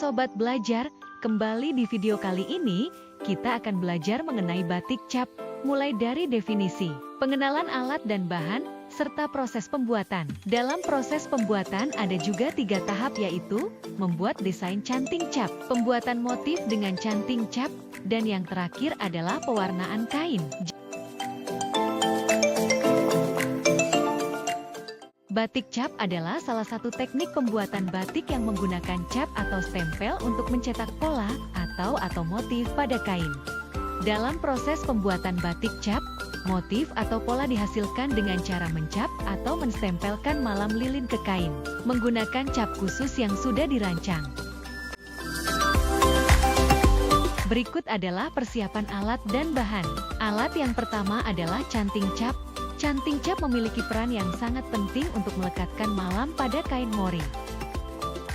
Sobat Belajar, kembali di video kali ini, kita akan belajar mengenai batik cap, mulai dari definisi, pengenalan alat dan bahan, serta proses pembuatan. Dalam proses pembuatan ada juga 3 tahap, yaitu membuat desain canting cap, pembuatan motif dengan canting cap, dan yang terakhir adalah pewarnaan kain. Batik cap adalah salah satu teknik pembuatan batik yang menggunakan cap atau stempel untuk mencetak pola atau motif pada kain. Dalam proses pembuatan batik cap, motif atau pola dihasilkan dengan cara mencap atau menstempelkan malam lilin ke kain, menggunakan cap khusus yang sudah dirancang. Berikut adalah persiapan alat dan bahan. Alat yang pertama adalah canting cap. Canting cap memiliki peran yang sangat penting untuk melekatkan malam pada kain mori.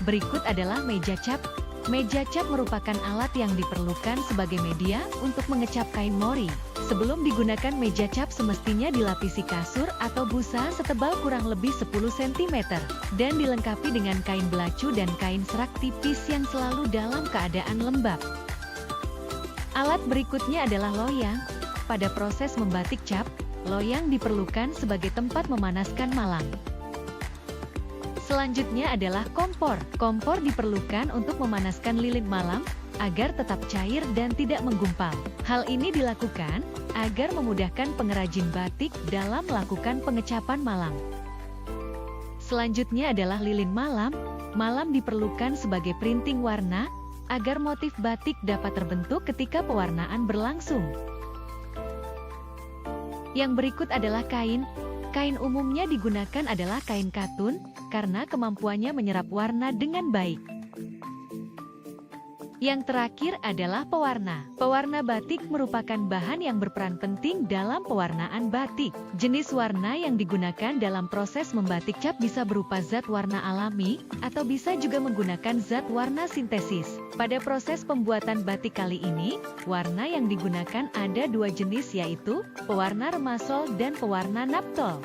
Berikut adalah meja cap. Meja cap merupakan alat yang diperlukan sebagai media untuk mengecap kain mori. Sebelum digunakan meja cap semestinya dilapisi kasur atau busa setebal kurang lebih 10 cm dan dilengkapi dengan kain belacu dan kain serak tipis yang selalu dalam keadaan lembab. Alat berikutnya adalah loyang. Pada proses membatik cap, loyang diperlukan sebagai tempat memanaskan malam. Selanjutnya adalah kompor. Kompor diperlukan untuk memanaskan lilin malam agar tetap cair dan tidak menggumpal. Hal ini dilakukan agar memudahkan pengrajin batik dalam melakukan pengecapan malam. Selanjutnya adalah lilin malam. Malam diperlukan sebagai printing warna agar motif batik dapat terbentuk ketika pewarnaan berlangsung. Yang berikut adalah kain. Kain umumnya digunakan adalah kain katun, karena kemampuannya menyerap warna dengan baik. Yang terakhir adalah pewarna. Pewarna batik merupakan bahan yang berperan penting dalam pewarnaan batik. Jenis warna yang digunakan dalam proses membatik cap bisa berupa zat warna alami, atau bisa juga menggunakan zat warna sintesis. Pada proses pembuatan batik kali ini, warna yang digunakan ada 2 jenis, yaitu pewarna remasol dan pewarna naptol.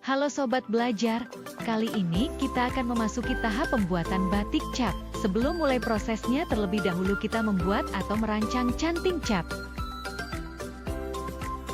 Halo Sobat Belajar, kali ini kita akan memasuki tahap pembuatan batik cap. Sebelum mulai prosesnya, terlebih dahulu kita membuat atau merancang canting cap.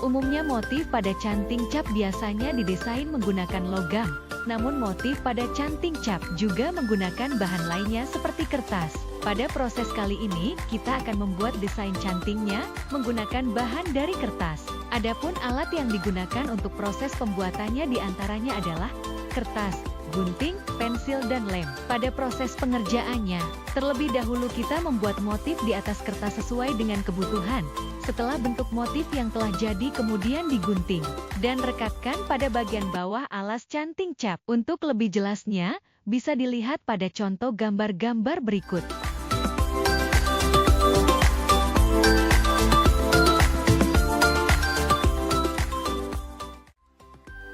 Umumnya motif pada canting cap biasanya didesain menggunakan logam, namun motif pada canting cap juga menggunakan bahan lainnya seperti kertas. Pada proses kali ini, kita akan membuat desain cantingnya menggunakan bahan dari kertas. Adapun alat yang digunakan untuk proses pembuatannya diantaranya adalah kertas, gunting, pensil, dan lem. Pada proses pengerjaannya, terlebih dahulu kita membuat motif di atas kertas sesuai dengan kebutuhan. Setelah bentuk motif yang telah jadi kemudian digunting dan rekatkan pada bagian bawah alas canting cap. Untuk lebih jelasnya, bisa dilihat pada contoh gambar-gambar berikut.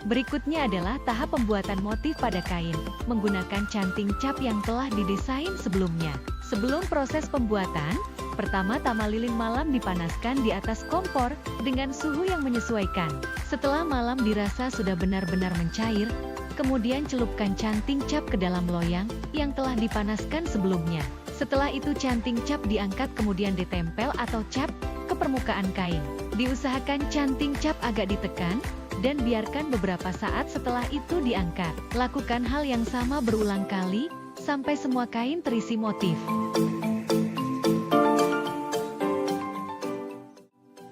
Berikutnya adalah tahap pembuatan motif pada kain, menggunakan canting cap yang telah didesain sebelumnya. Sebelum proses pembuatan, pertama-tama lilin malam dipanaskan di atas kompor dengan suhu yang menyesuaikan. Setelah malam dirasa sudah benar-benar mencair, kemudian celupkan canting cap ke dalam loyang yang telah dipanaskan sebelumnya. Setelah itu canting cap diangkat kemudian ditempel atau cap ke permukaan kain. Diusahakan canting cap agak ditekan, dan biarkan beberapa saat setelah itu diangkat. Lakukan hal yang sama berulang kali, sampai semua kain terisi motif.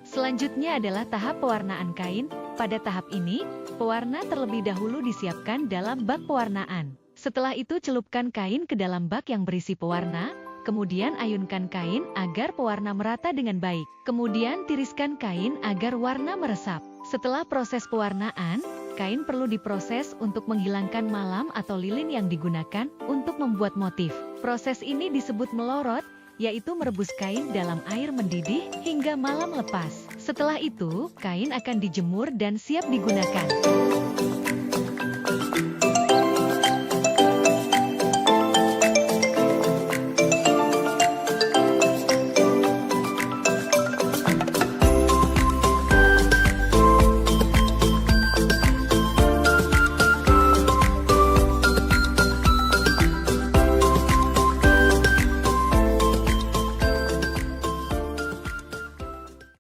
Selanjutnya adalah tahap pewarnaan kain. Pada tahap ini, pewarna terlebih dahulu disiapkan dalam bak pewarnaan. Setelah itu celupkan kain ke dalam bak yang berisi pewarna, kemudian ayunkan kain agar pewarna merata dengan baik. Kemudian tiriskan kain agar warna meresap. Setelah proses pewarnaan, kain perlu diproses untuk menghilangkan malam atau lilin yang digunakan untuk membuat motif. Proses ini disebut melorot, yaitu merebus kain dalam air mendidih hingga malam lepas. Setelah itu, kain akan dijemur dan siap digunakan.